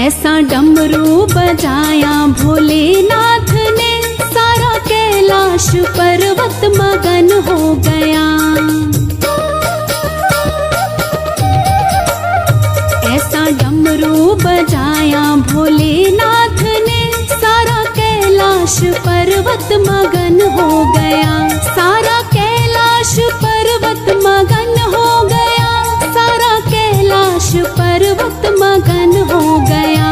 ऐसा डमरू बजाया भोलेनाथ ने, सारा कैलाश पर्वत मगन हो गया। ऐसा डमरू बजाया भोलेनाथ ने, सारा कैलाश पर्वत मगन हो गया। सारा कैलाश पर्वत मगन हो गया, सारा कैलाश पर्वत मगन हो गया।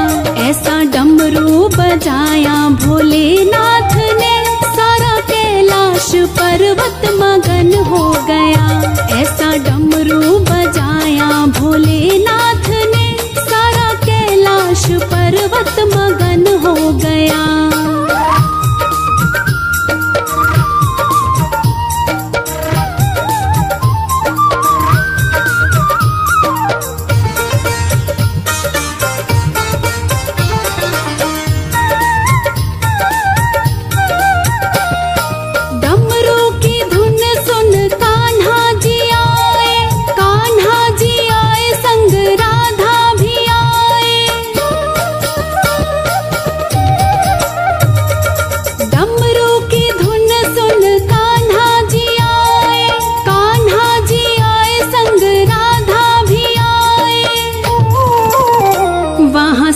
ऐसा डमरू बजाया भोलेनाथ ने, सारा कैलाश पर्वत मगन हो गया। ऐसा डमरू बजाया भोलेनाथ ने, सारा कैलाश पर्वत मगन हो गया।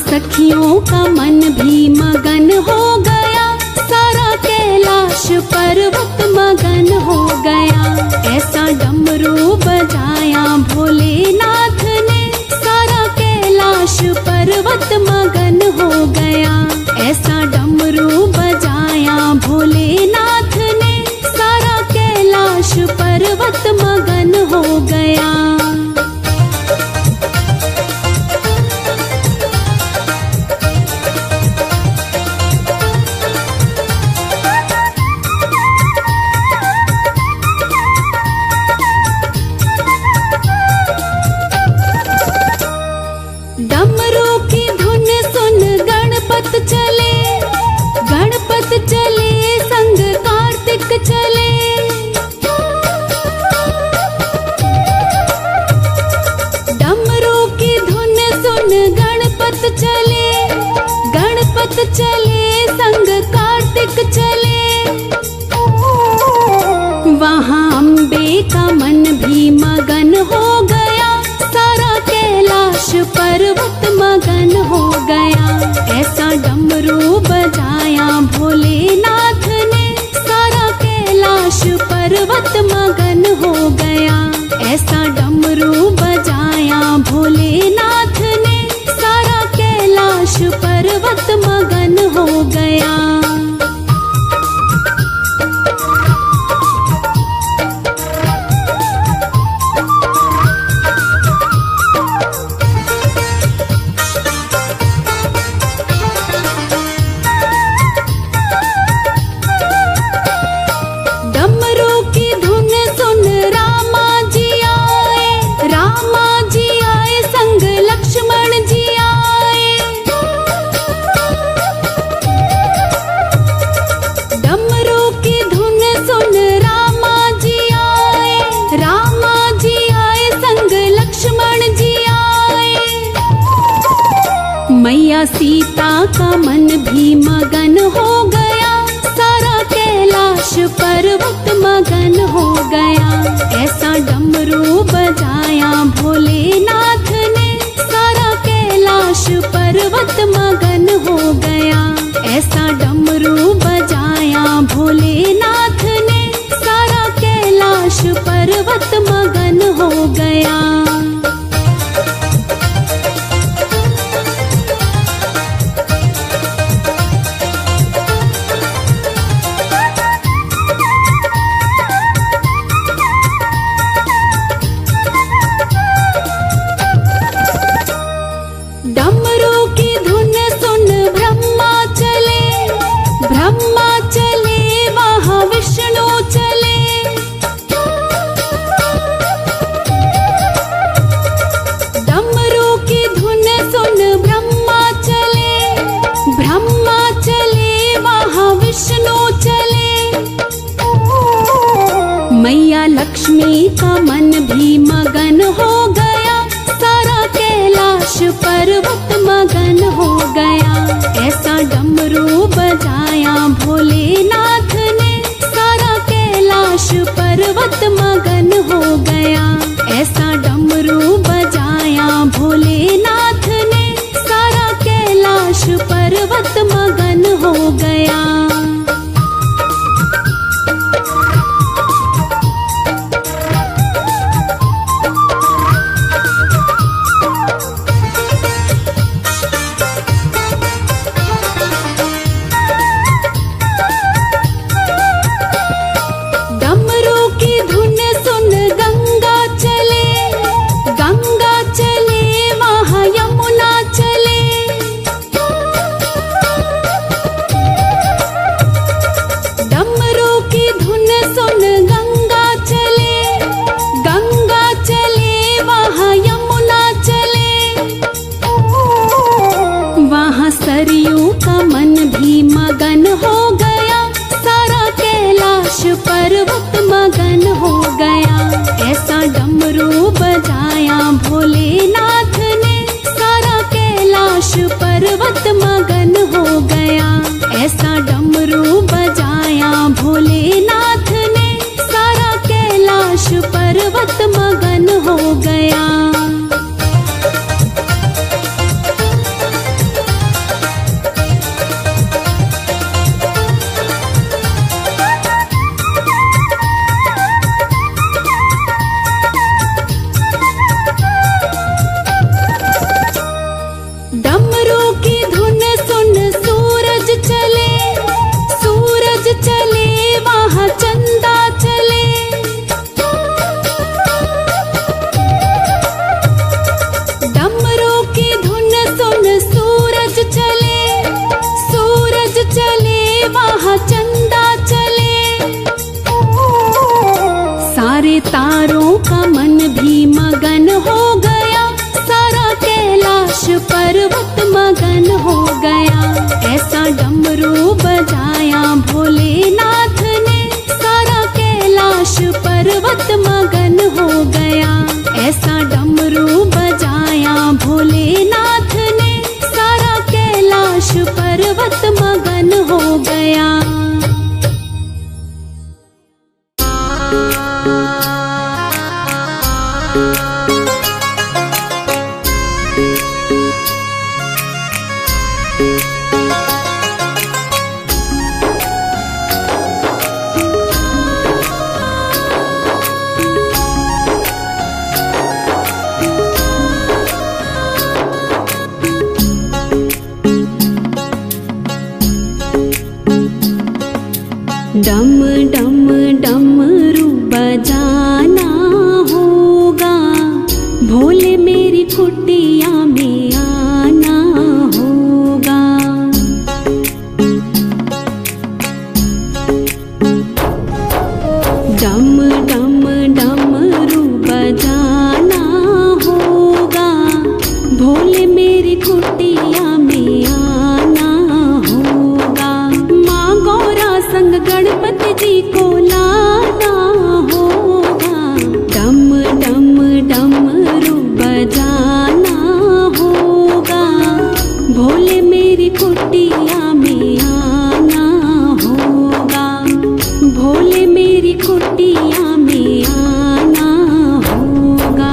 सखियों का मन भी मगन हो गया, सारा कैलाश पर्वत मगन हो गया। ऐसा डमरू बजाया भोलेनाथ ने, सारा कैलाश पर्वत मगन हो गया। ऐसा डमरू बजाया भोलेनाथ ने, सारा कैलाश पर्वत मगन हो गया। डमरू की धुन सुन गणपत चले, गणपत चले संग कार्तिक चले। डमरू की धुन सुन गणपत चले, गणपत चले संग कार्तिक चले। वहाँ अम्बे का मन भी मगन हो गया, सारा कैलाश पर्वत मगन हो गया। ऐसा डमरू बजाया भोलेनाथ ने, सारा कैलाश पर्वत मगन हो गया। ऐसा डमरू बजाया भोलेनाथ ने, सारा कैलाश पर्वत मगन हो गया। मैया सीता का मन भी मगन हो गया, सारा कैलाश पर्वत मगन हो गया। ऐसा डमरू बजाया भोलेनाथ ने, सारा कैलाश पर्वत मगन हो गया। ऐसा डमरू बजाया भोलेनाथ ने, सारा कैलाश पर्वत मगन हो गया। डमरू की धुन सुन ब्रह्मा चले, ब्रह्मा चले वहाँ विष्णु चले। डमरू की धुन सुन ब्रह्मा चले, ब्रह्मा चले वहाँ विष्णु चले। मैया लक्ष्मी का मन भी मगन हो गया, सारा कैलाश पर्वत मगन हो सरयू का मन भी मगन हो गया, सारा कैलाश पर्वत मगन हो गया। ऐसा डमरू बजाया भोलेनाथ ने, सारा कैलाश पर्वत मगन हो गया। ऐसा डमरू बजाया भोलेनाथ ने, सारा कैलाश पर्वत मगन हो गया। डमरू की धुन सुन सूरज चले, सूरज चले वहाँ चंदा चले। डमरू की धुन सुन सूरज चले, सूरज चले वहाँ चंदा चले। सारे तारों का मन भी मगन हो गया, सारा कैलाश पर्वत मगन हो गया। ऐसा डमरू बजाया भोलेनाथ ने, सारा कैलाश पर्वत मगन हो गया। ऐसा डमरू बजाया भोलेनाथ ने, सारा कैलाश पर्वत मगन हो गया। डम डम डमरू बजाना होगा, भोले मेरी कुटिया में आना होगा। डम डम डमरू बजाना होगा, भोले मेरी कुटिया में आना होगा। माँ गौरा संग गणपति जी को लाना होगा। डम डम डमरू बजाना होगा, भोले मेरी कुटिया में आना होगा। भोले मेरी कुटिया में आना होगा।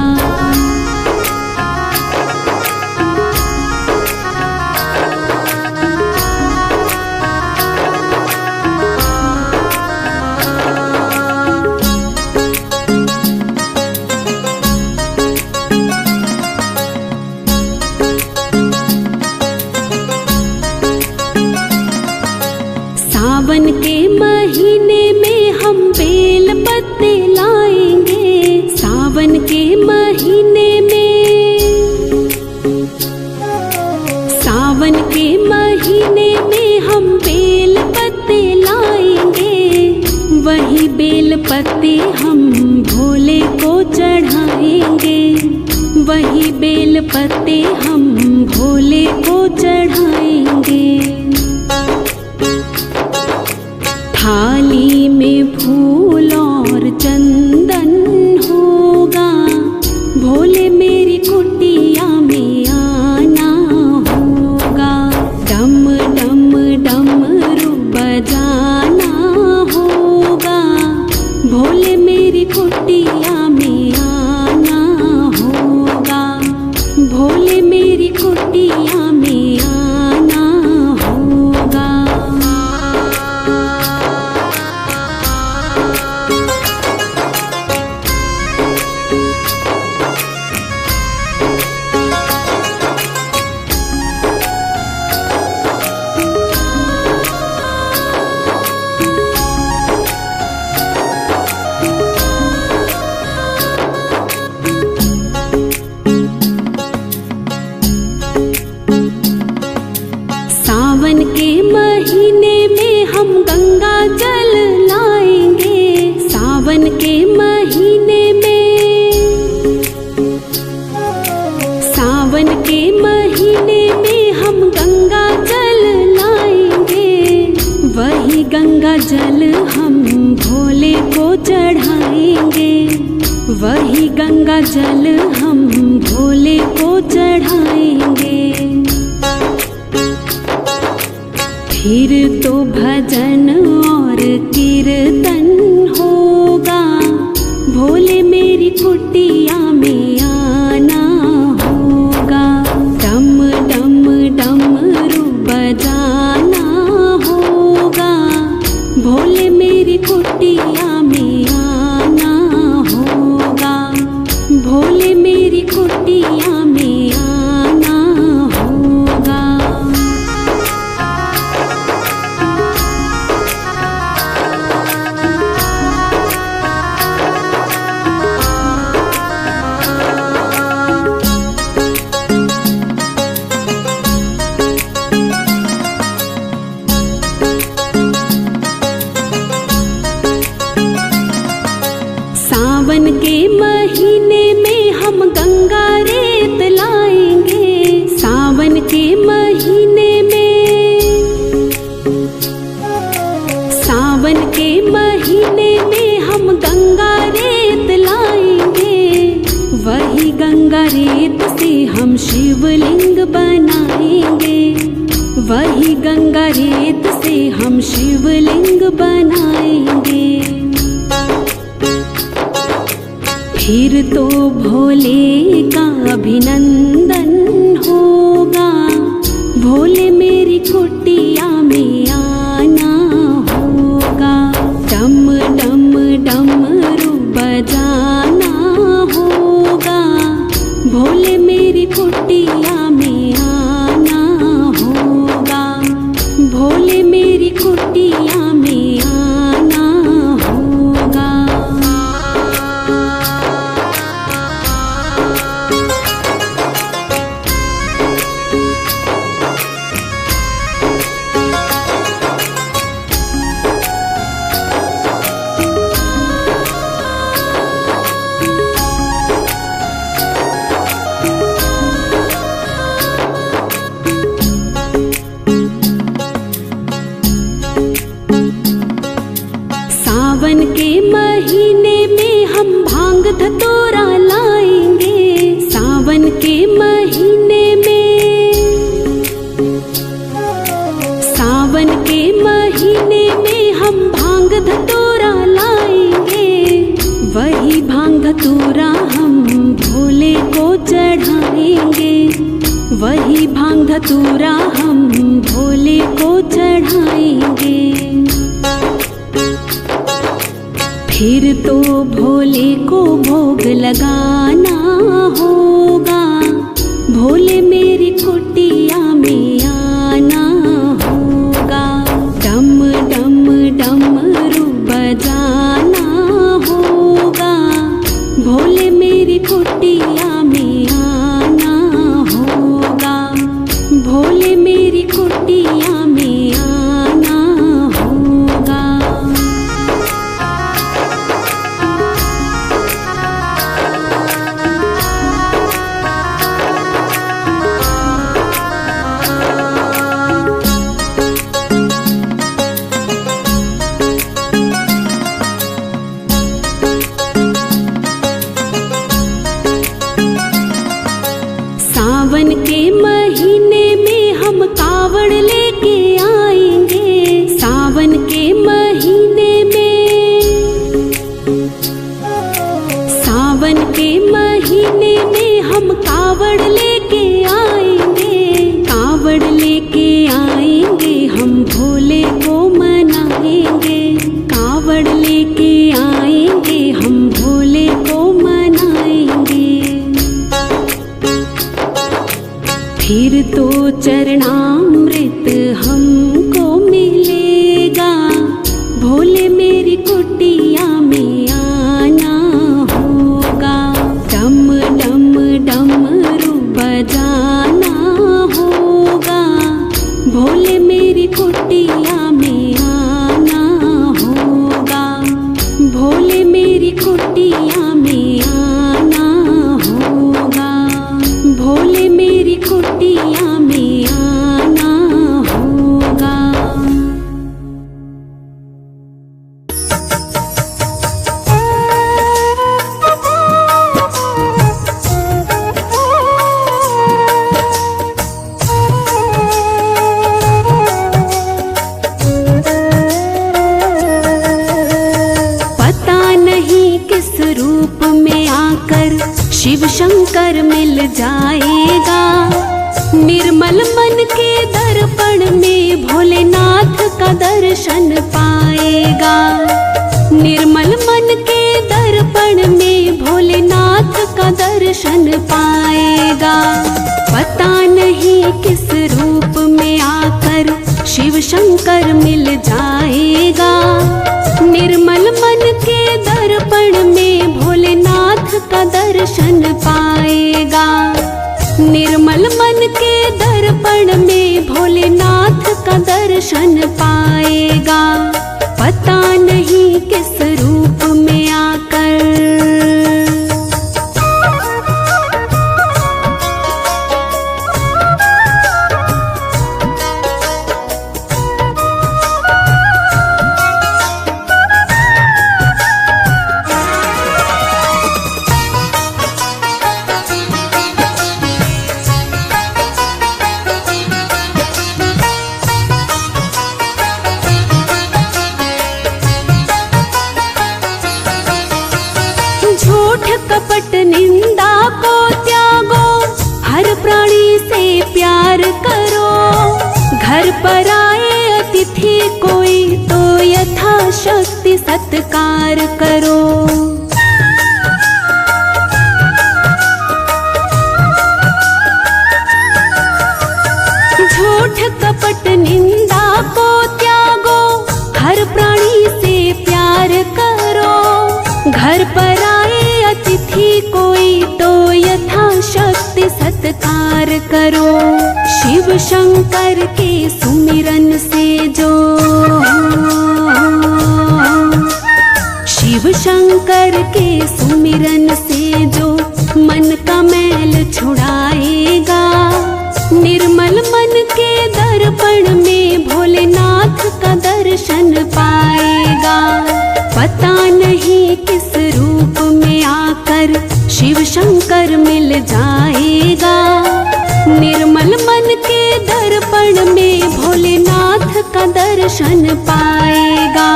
सावन के महीने में हम बेल पत्ते लाएंगे। सावन के महीने में, सावन के महीने में हम बेल पत्ते लाएंगे। वही बेल पत्ते हम भोले को चढ़ाएंगे। वही बेल पत्ते हम भोले को चढ़ाएंगे। थाली में फूल और चंदन होगा, भोले मेरी कुटिया में आना होगा। डम डम डमरू बजाना होगा, भोले मेरी कुटिया में आना होगा। भोले मेरी कुटिया में आना होगा। सावन के महीने में हम गंगा जल लाएंगे। सावन के महीने में सावन के महीने में हम गंगा जल लाएंगे, वही गंगा जल हम भोले को चढ़ाएंगे, वही गंगा जल हम भोले को चढ़ाएंगे। फिर तो भजन और कीर्तन होगा, भोले मेरी कुटिया में आना होगा। डम डम डमरू बजाना होगा, भोले मेरी कुटिया में आना होगा, भोले मेरी कुटिया में आना होगा। सावन के महीने में हम गंगा रेत लाएंगे, सावन के महीने में, सावन के महीने में हम गंगा रेत लाएंगे, वही गंगा रेत से हम शिवलिंग बनाएंगे, वही गंगा रेत से हम शिवलिंग बनाएंगे। फिर तो भोले का अभिनंदन होगा, भोले मेरी कुटिया में आना होगा। डम डम डमरू बजाना होगा, भोले मेरी कुटिया में आना होगा, भोले मेरी कुटिया में आना होगा। सावन के महीने में हम भांग धतूरा लाएंगे, सावन के महीने में, सावन के महीने में हम भांग धतूरा लाएंगे, वही भांग धतूरा हम भोले को चढ़ाएंगे, वही भांग धतूरा हम भोले को चढ़ाएंगे। फिर तो भोले को भोग लगाना होगा, भोले मेरी कुटिया में आना होगा। डम डम डमरू बजाना होगा, भोले मेरी कुटिया में आना होगा, भोले मेरी कुटिया में आना होगा। सावन के महीने में हम कावड़ लेके आएंगे, सावन के महीने में, सावन के महीने में हम कावड़ लेके आएंगे, कावड़ लेके आएंगे हम भोले को मनाएंगे, कावड़ लेके आएंगे हम भोले को मनाएंगे। फिर तो चरणामृत हमको मिलेगा, भोले मेरी कुटिया में आना होगा। डम डम डमरू बजाना होगा, भोले मेरी कुटिया में आना होगा, भोले मेरी कुटिया में आना होगा, भोले शिव शंकर मिल जाएगा। निर्मल मन के दर्पण में भोलेनाथ का दर्शन पाएगा। निर्मल मन के दर्पण में भोलेनाथ का दर्शन पाएगा। पता नहीं किस रूप में आकर शिव शंकर मिल जाएगा। निर्मल मन के दर्पण में भोलेनाथ का दर्शन पाएगा। निर्मल मन के दर्पण में भोलेनाथ का दर्शन पाएगा। पता नहीं किस रूप में आकर। झूठ कपट निंदा को त्यागो, हर प्राणी से प्यार करो। घर पर आए अतिथि कोई तो यथाशक्ति सत्कार करो। झूठ कपट निंदा को त्यागो, हर प्राणी से प्यार करो। घर पर आए अतिथि कोई तो यथाशक्ति सत्कार करो। शिव शंकर के सुमिरन से जो, शिव शंकर के सुमिरन से जो मन का मैल छुड़ाएगा। निर्मल मन के दर्पण में भोलेनाथ का दर्शन पाएगा। पता नहीं किस रूप में आकर शिव शंकर मिल जाएगा। निर्मल मन के दर्पण में भोलेनाथ का दर्शन पाएगा।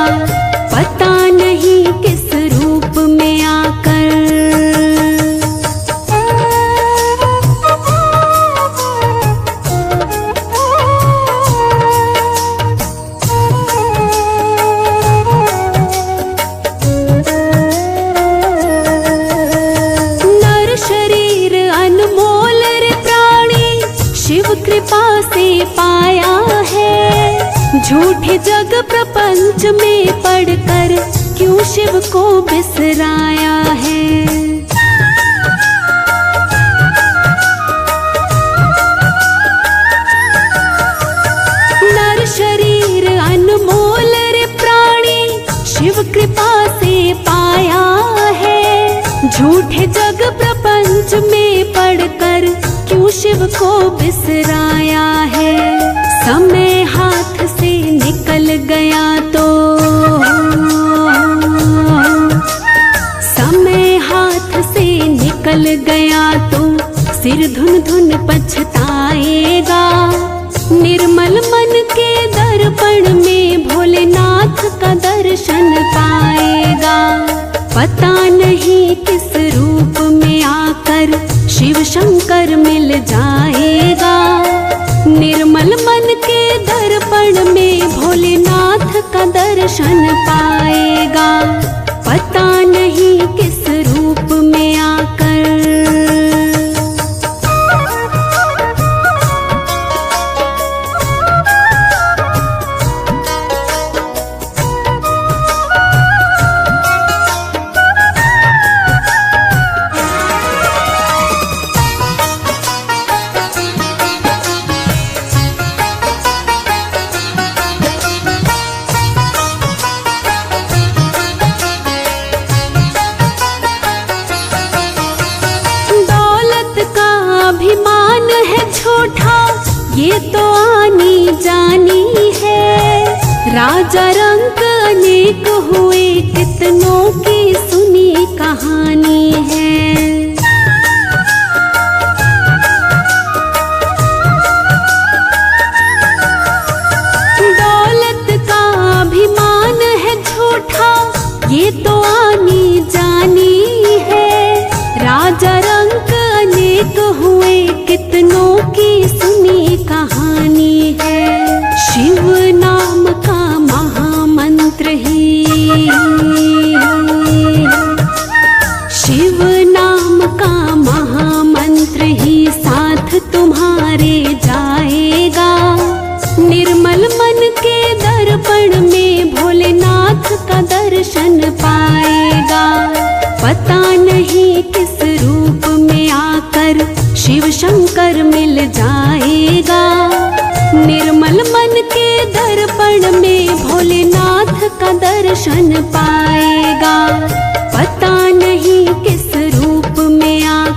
पता नहीं किस रूप में आकर। कृपा से पाया है। झूठे जग प्रपंच में पढ़कर क्यों शिव को बिसराया है। नर शरीर अनमोल रे प्राणी, शिव कृपा से पाया है। झूठे जग प्रपंच में पढ़कर क्यों शिव को बिसराया है। समय हाथ से निकल गया तो, समय हाथ से निकल गया तो सिर धुन धुन पछताएगा। निर्मल मन के दर्पण में भोलेनाथ का दर्शन पाएगा। पता नहीं किस रूप में आकर शिव शंकर मिल जाएगा। निर्मल मन के दर्पण में भोलेनाथ का दर्शन पाएगा। पता नहीं किस रूप में आकर। अभिमान है छोटा, ये तो आनी जानी है। राजा रंग अनेक हुए, कितनों की सुनी कहानी है। दौलत का अभिमान है छोटा, ये तो आनी जानी है। राजा रंग निर्मल मन के दर्पण में भोलेनाथ का दर्शन पाएगा। पता नहीं किस रूप में आकर शिव शंकर मिल जाएगा। निर्मल मन के दर्पण में भोलेनाथ का दर्शन पाएगा। पता नहीं किस रूप में आकर।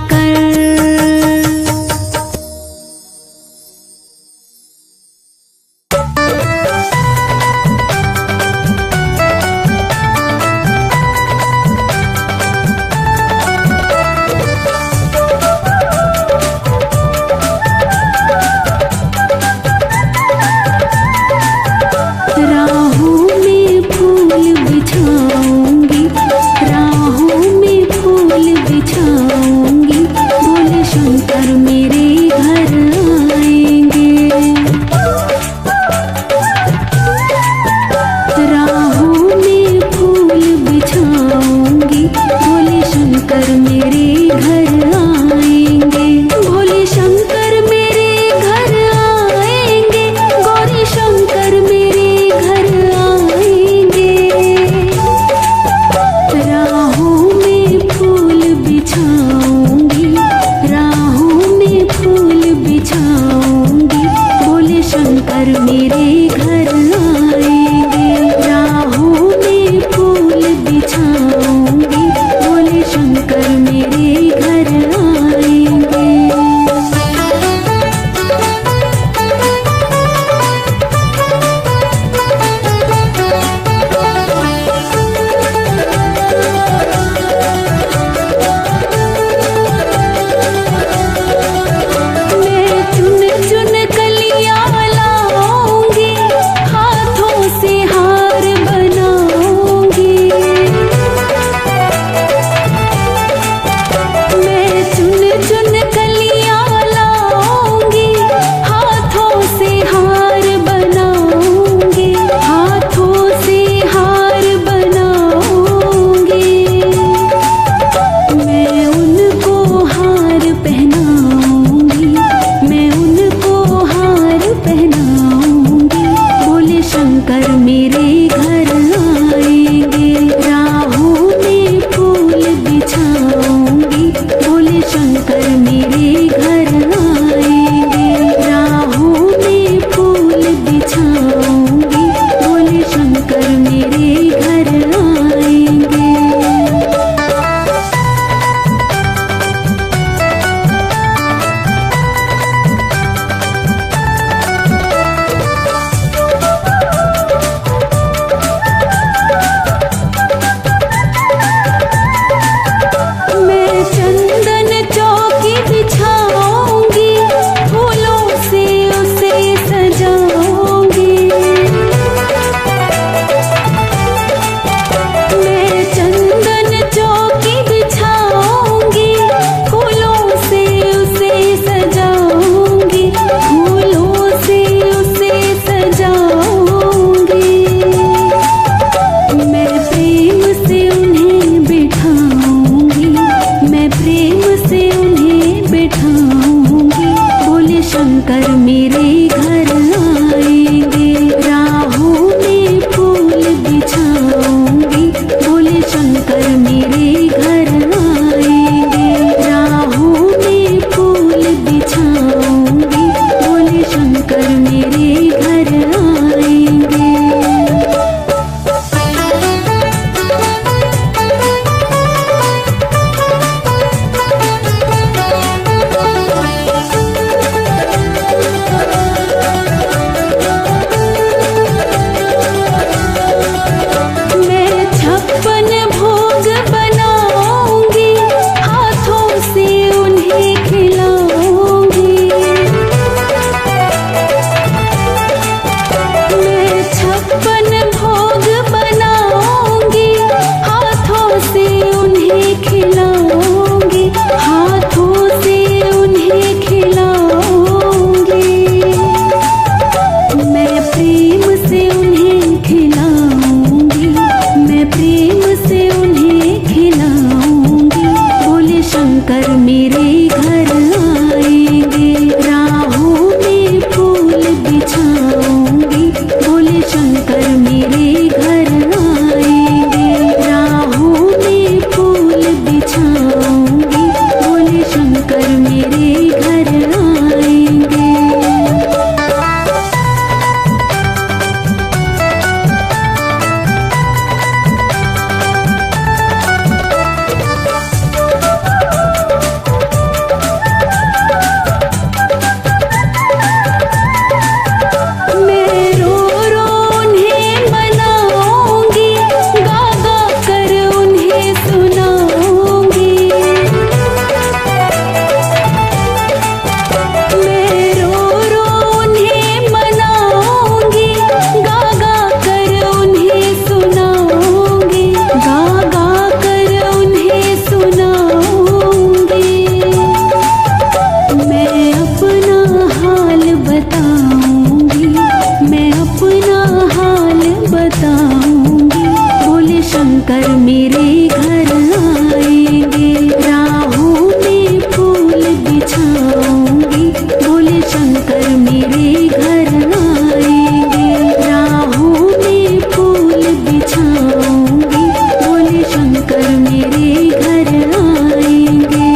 भोले शंकर मेरे घर आएंगे, राहों में फूल बिछाऊंगी, भोले शंकर मेरे घर आएंगे।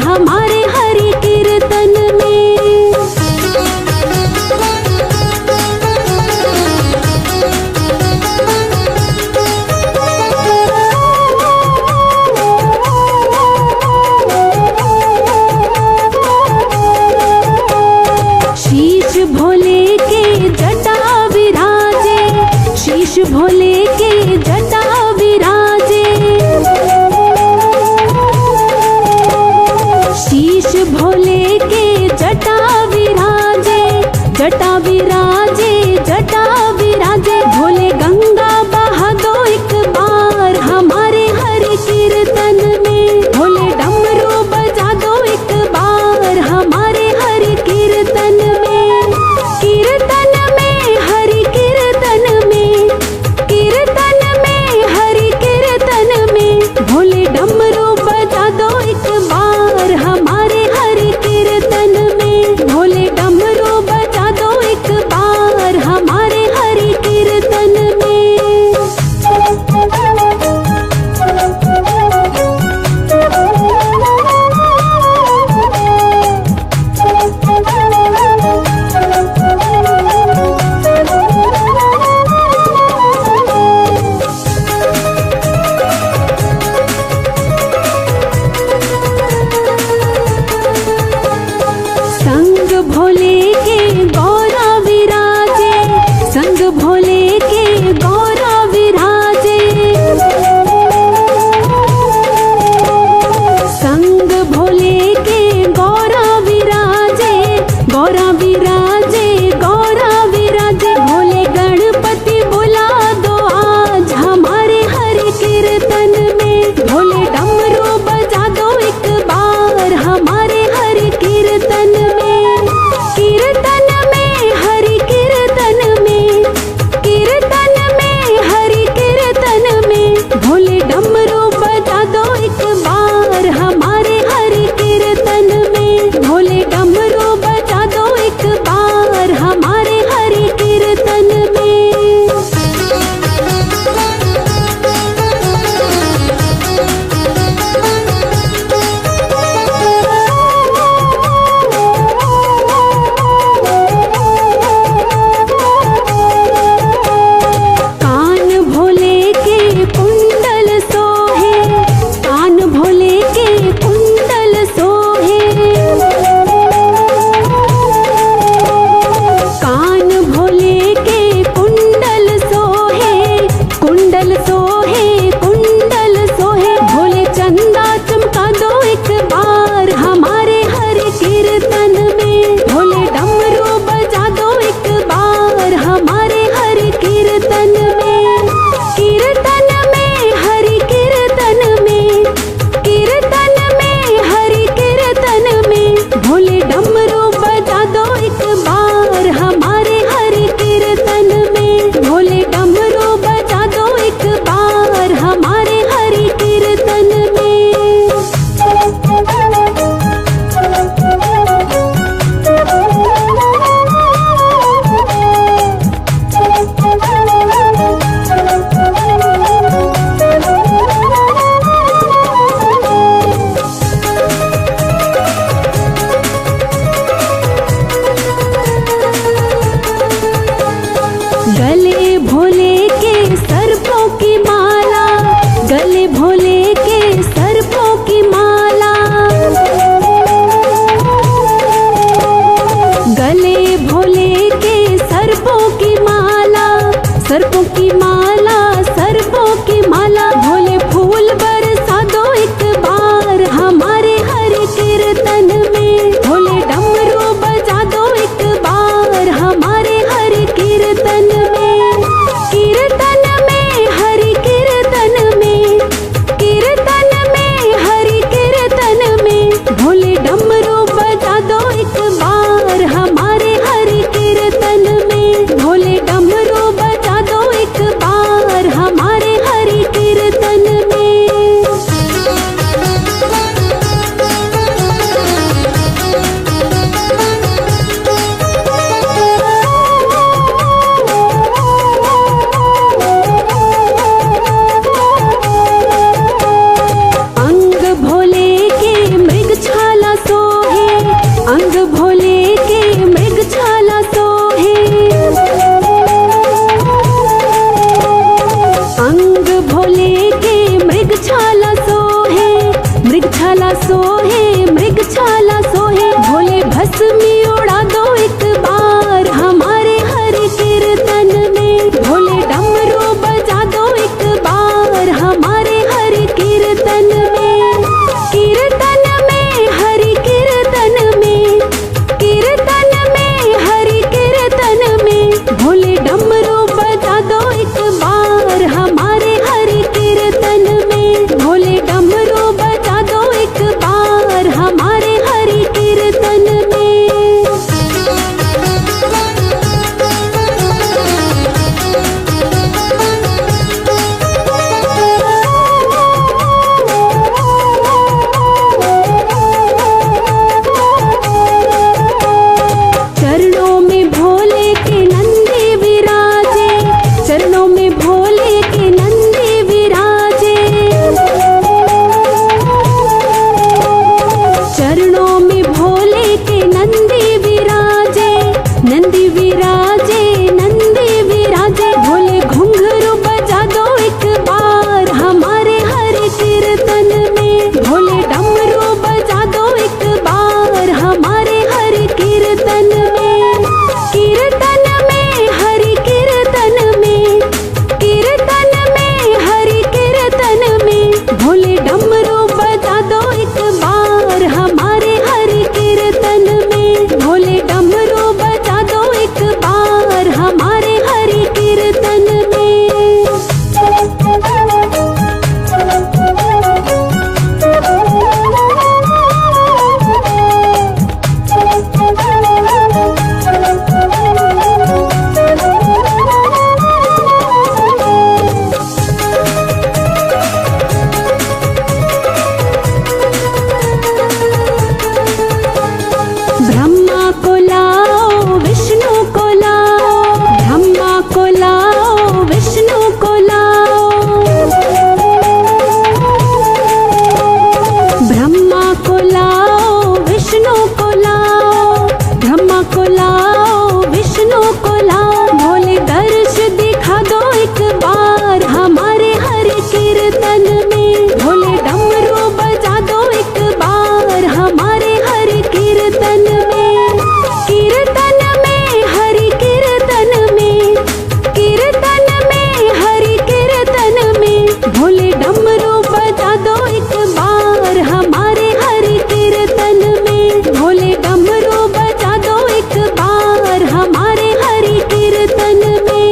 हमारे हरि कीर्तन छाला सोहे मृग छाला सोहे, भोले भस्मी उड़ा दो एक बार हमारे हरि कीर्तन में। भोले डमरू बजा दो एक बार हमारे हरि कीर्तन में। कीर्तन में हरि कीर्तन में, कीर्तन में हरि कीर्तन में, भोले डमरू बजा दो एक बार हमारे हरि कीर्तन में। भोले डमरू बजा दो एक बार हमारे हरि कीर्तन में। चरणों में भोले के नंदी विराजे, चरणों में भोले के नंदी विराजे, चरणों में भोले के नंदी विराजे, नंदी विराजे, नंदी विराजे, भोले घुंघरू बजा दो एक बार हमारे हरि कीर्तन में। भोले डमरू बजा दो एक बार हमारे हरि कीर्तन में। कीर्तन में हरि कीर्तन में, कीर्तन में हरि कीर्तन में, भोले डमरू बजा दो एक बार हमारे हरि कीर्तन में। भोले डमरू बजा दो एक बार हमारे हरि कीर्तन में। ब्रह्मा को लाओ विष्णु को लाओ, ब्रह्मा को लाओ विष्णु को लाओ, ब्रह्मा को लाओ विष्णु को लाओ, ब्रह्मा को लाओ विष्णु को लाओ, भोले दर्श दिखा दो एक बार हमारे हरि कीर्तन में। भोले डमरू बजा दो एक बार हमारे हरि कीर्तन में। कीर्तन में हरि कीर्तन में, कीर्तन में हरि कीर्तन में, भोले डमरू बजा दो एक बार हमारे हरि कीर्तन में। भोले डमरू बजा दो एक बार हमारे हरि कीर्तन में।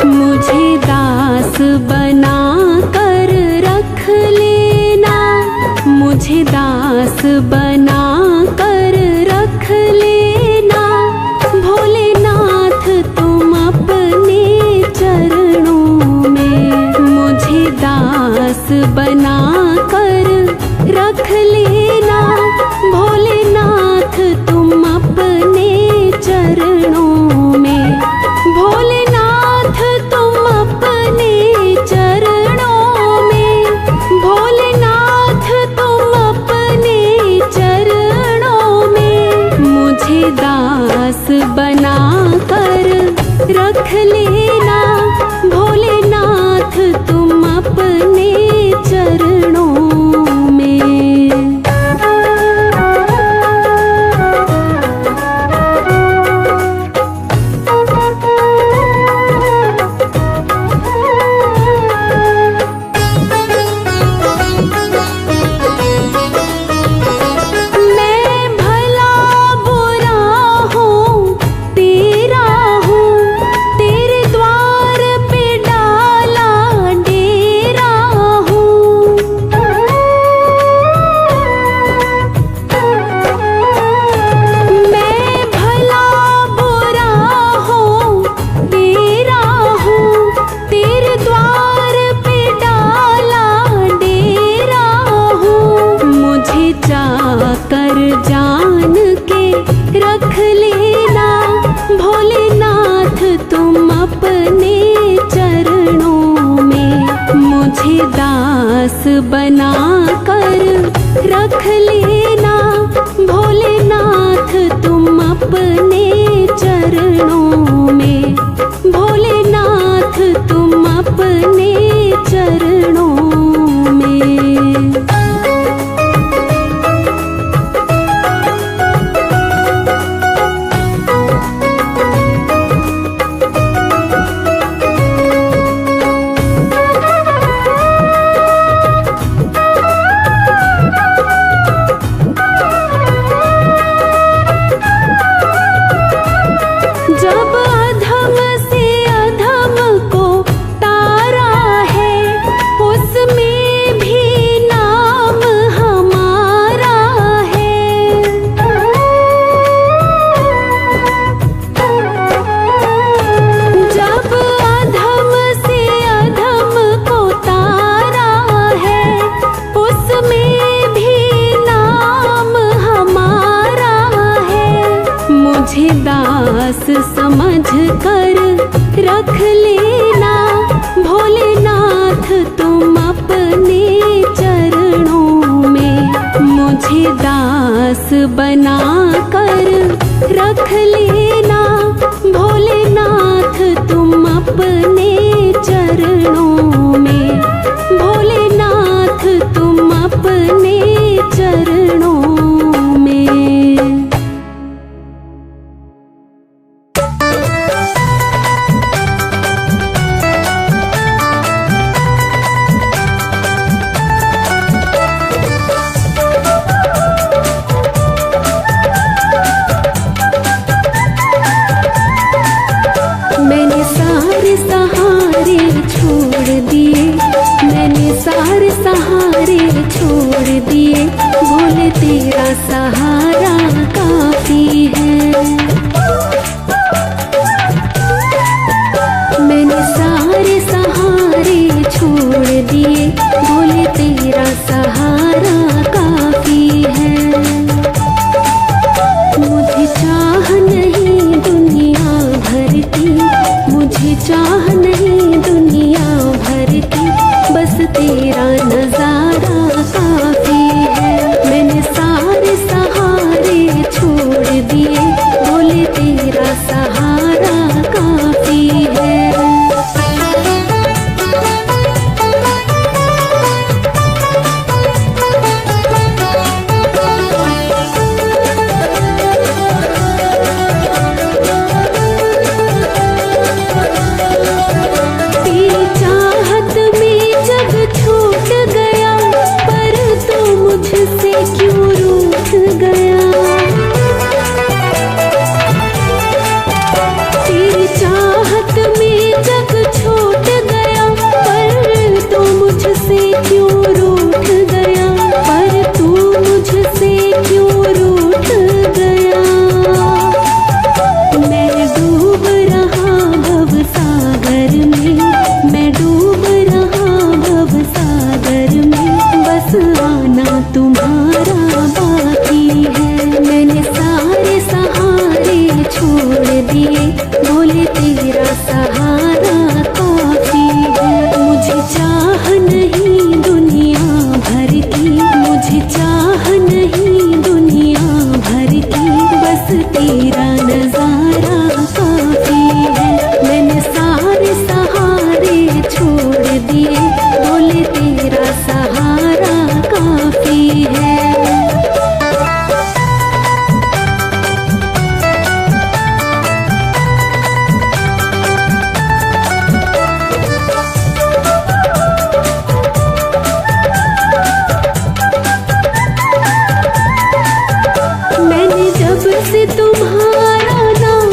मुझे दास बना कर रख लेना, मुझे दास बना कर रख लेना, भोलेनाथ तुम अपने चरणों में। मुझे दास बना कर रख लेना, भोलेनाथ तुम अपने चरणों में। भोलेनाथ तुम अपने चरणों में, भोलेनाथ तुम अपने चरणों में। मुझे दास बना कर रख लेना, भोलेनाथ तुम अपने चरणों में। मैं भला बुरा हूँ तेरा हूँ, तेरे द्वार पे डाला डेरा दास बना कर रख लेना भोलेनाथ तुम अपने चरणों में, भोलेनाथ तुम अपने चरणों में। जब अधम से अधम को तारा है, उसमें भी नाम हमारा है। जब अधम से अधम को तारा है, उसमें भी नाम हमारा है। मुझे दास समझ कर रख लेना भोलेनाथ तुम अपने चरणों में, मुझे दास बना कर रख लेना भोलेनाथ तुम अपने चरणों में, भोलेनाथ तुम अपने चरणों में। मैंने सारे सहारे छोड़ दिए, मैंने सारे सहारे छोड़ दिए, भोले तेरा सहारा काफी है। मैंने सारे सहारे छोड़ दिए, भोले तेरा सहारा काफी है। मुझे चाह नहीं दुनिया भर की, मुझे चाह नहीं दुनिया भर की, बस तेरा नजारा काफी है। मैंने सारे सहारे छोड़ दिए, भोले तेरा सहारा काफी है। तेरी चाहत में जब छूट गया, पर तू मुझसे क्यों रूठ गया। तेरी चाहत में जब छूट गया, पर तू मुझसे क्यों रूठ गया, पर तू मुझसे क्यों रूठ गया। मैं डूब रहा भव सागर में, मैं डूब रहा भव सागर में, बस आना तुम्हारा बाकी है। मैंने सारे सहारे छोड़ दिए, भोले तेरा सहारा काफी है। मुझे चाह नहीं दुनिया भर की, मुझे चाह नहीं दुनिया भर की, बस तेरा नजारा काफी है। मैंने सारे सहारे छोड़ दिए, भोले तेरा सहारा काफी है। मैंने जब से तुम्हारा नाम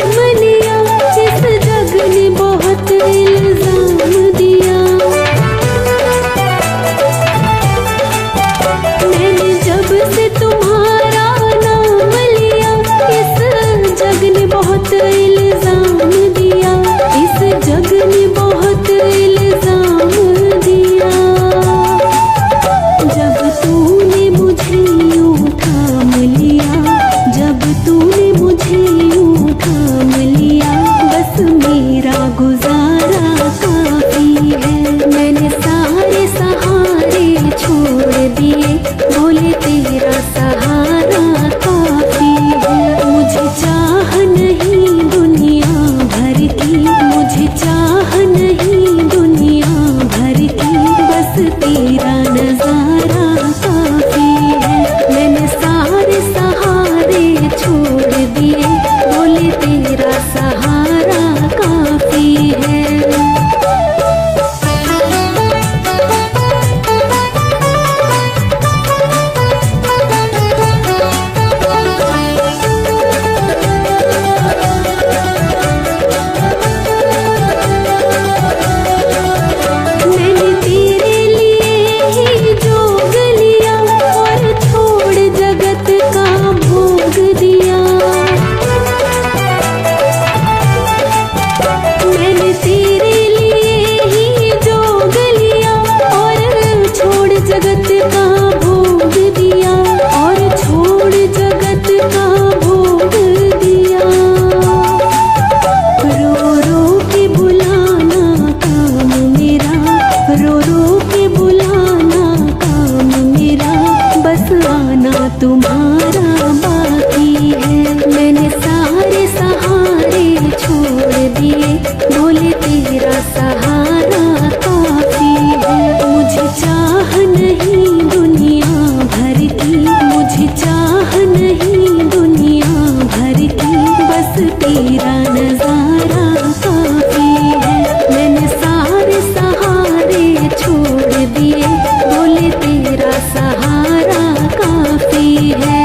तेरा नजारा काफी है। मैंने सारे सहारे छोड़ दिए, बोले तेरा सहारा काफी है।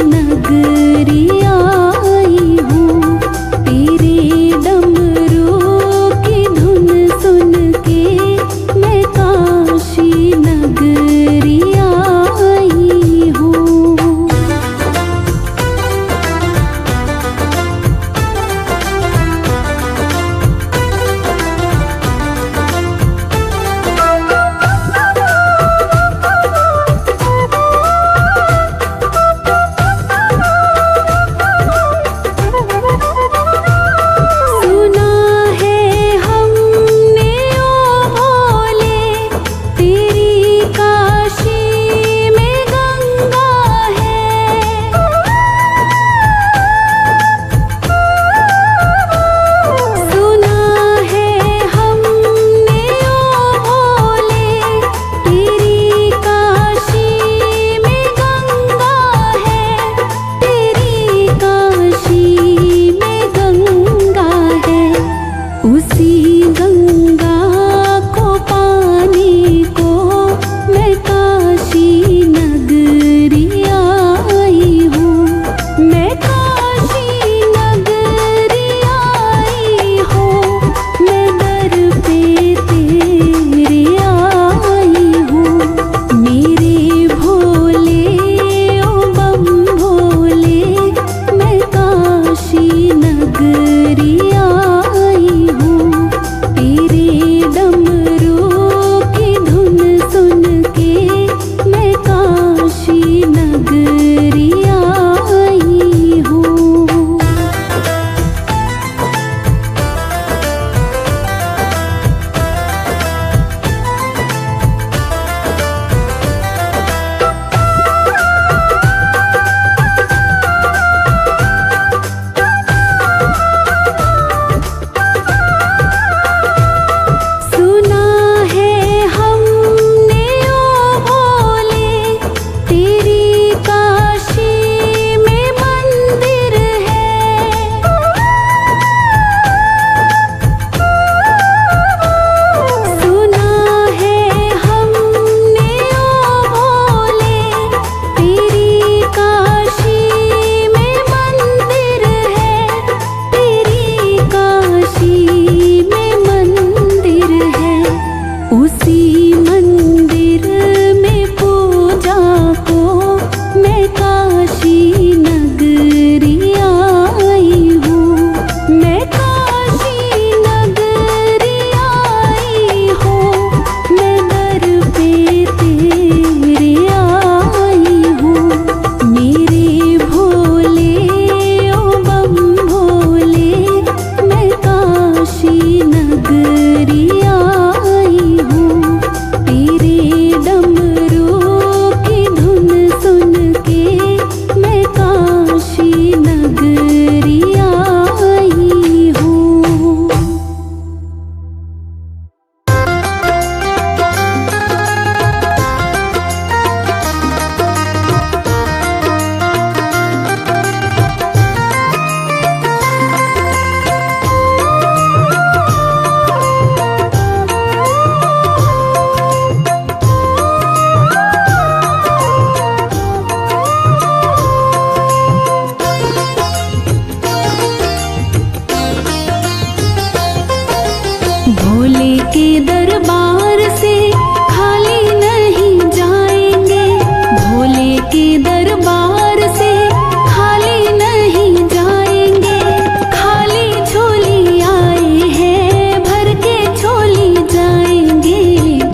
नगरी आई हूँ तेरे के दरबार से खाली नहीं जाएंगे, भोले के दरबार से खाली नहीं जाएंगे। खाली झोली आए हैं, भर के झोली जाएंगे,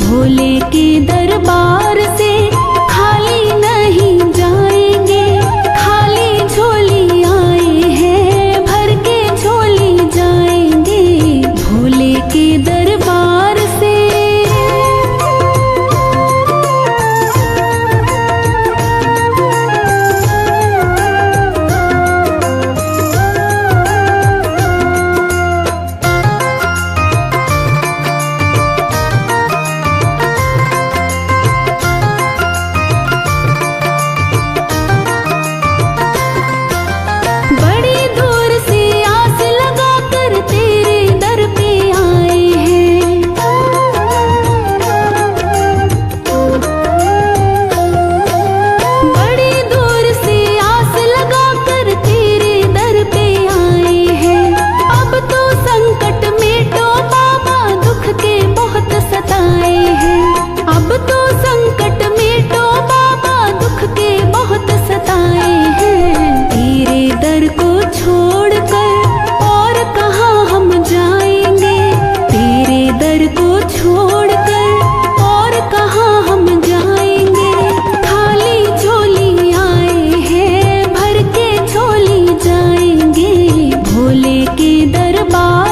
भोले के दरबार से खाली नहीं जाएंगे। खाली झोली आए हैं, भर के झोली जाएंगे, भोले के दरबार से। बड़ी दूर से आस लगाकर तेरे दर पे आए हैं, बड़ी दूर से आस लगाकर तेरे दर पे आए हैं। अब तो संकट मिटो बाबा, दुख के बहुत सताए हैं। अब तो संकट मिटो बाबा, दुख के बहुत सताए हैं। तेरे दर को छोड़कर और कहाँ हम जाएंगे, तेरे दर को छोड़कर और कहाँ हम जाएंगे। खाली झोली आए हैं, भर के झोली जाएंगे, भोले के दरबार